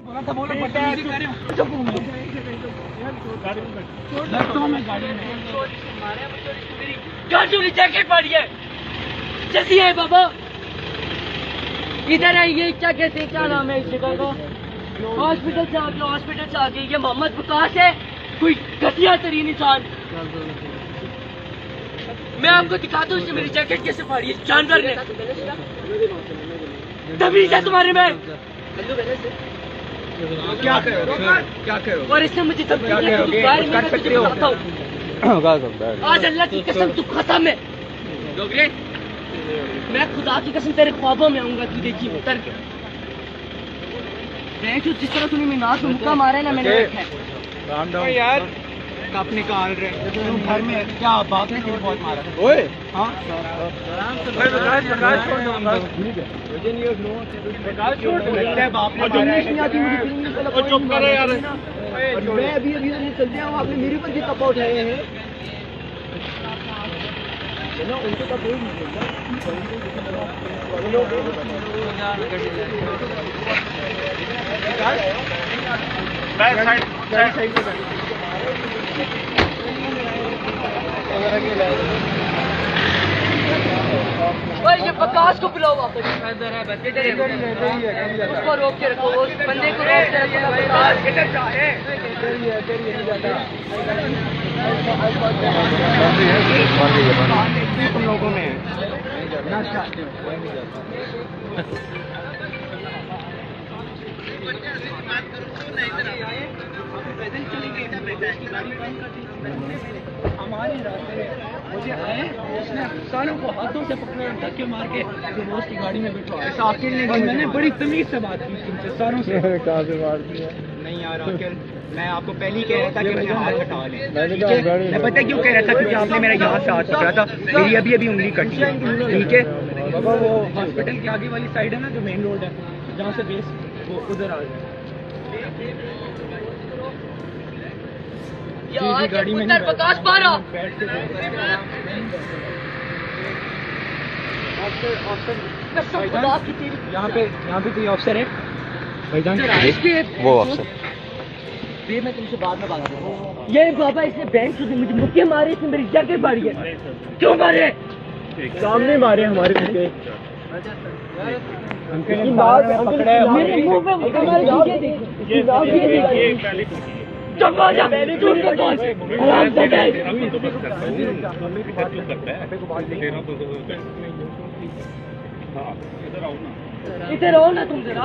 बोला था बोलो बदतमीजी कर रहे हो। गाड़ी जैकेट पाड़ी है जल्दी है बाबा इधर आइए। क्या कहते हैं, क्या नाम है इस जगह का? हॉस्पिटल से आगे, हॉस्पिटल से आगे। ये मोहम्मद विकास है, कोई घटिया तरीन इंसान। मैं आपको दिखाता हूँ मेरी जैकेट कैसे फाड़ी है जानवर ने। तमीज है तुम्हारे में? क्या करो क्या करो? और इसने मुझे धमकी दी है कि तू बाहर निकल, मैं तुझे बताता हूँ। आज अल्लाह की कसम तू खत्म है। मैं खुदा की कसम तेरे ख्वाबों में आऊंगा, तू देखी उतर के। जिस तरह तूने मेरी नाक में मुक्का मारा है ना, मैंने देखा है। यार कप निकाल रहे तुम घर में क्या बात नहीं, बहुत मारा ओए। हाँ चुप करो यार। मैं अभी चलते हैं, आपने मेरे ऊपर भी कप उठाए हैं ना, उनको तो कोई नहीं ये प्रकाश को बुलाओ वापस। उसको रोक के रखो, उस बंदे को रोक के रखो। तुम लोगों में हमारे रास्ते मुझे आए, उसने सारों को हाथों से पकड़े और धक्के मार के दोस्त की गाड़ी में बिठवाया। साकिर ने मैंने बड़ी तमीज से बात की तुमसे, सारों से। कहाँ से बात की? नहीं यार आकिर, मैं आपको पहले ही कह रहा था कि मुझे हाथ हटा लें। मैं पता क्यों कह रहा था? क्योंकि आपने मेरा यहाँ से हाथ पकड़ा था, मेरी अभी अभी उंगली कटी है। ठीक है बाबा, वो हॉस्पिटल के आगे वाली साइड है ना, जो मेन रोड है जहाँ से बेस, वो उधर आ जाए। गाड़ी में प्रकाश पारा यहाँ पे कोई अफसर है भाईजान? वो अफसर मैं तुमसे बाद में बात करूँ। ये बाबा इसने बैंक से मुझे मुक्के मारे, इसने मेरी जैकेट फाड़ी है। क्यों मारे? सामने मारे हमारे मुझे। मेरे मुंह पे मुक्के मारे। चुप हो जा, चुप कर बोल। आराम से बैठ। इधर आओ ना तुम जरा।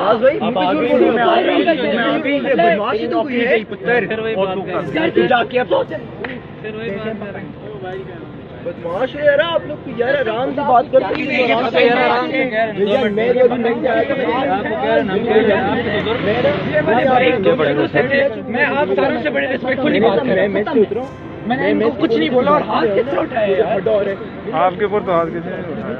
जाके बदमाश है यार आप लोग, यार आराम से बात करते मैं आप सारों से बड़े रिस्पेक्टफुली बात कर रहे हैं। मैं उतरा, मैंने इनको कुछ नहीं बोला और हाथ किसने उठाया? आपके ऊपर तो हाथ किसने उठाया?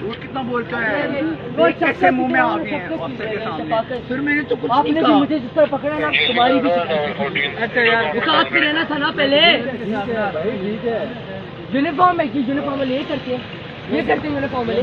झूठ कितना बोलता है? वो कैसे मुंह में आ गए हैं अफसर के सामने? फिर मैंने तो कुछ नहीं कहा। मुझे जिस तरह पकड़ा ना, तुम्हारी भी अच्छा यार विकास पे रहना था ना पहले। यूनिफॉर्म है कि यूनिफॉर्म ले करके यूनिफॉर्म ले।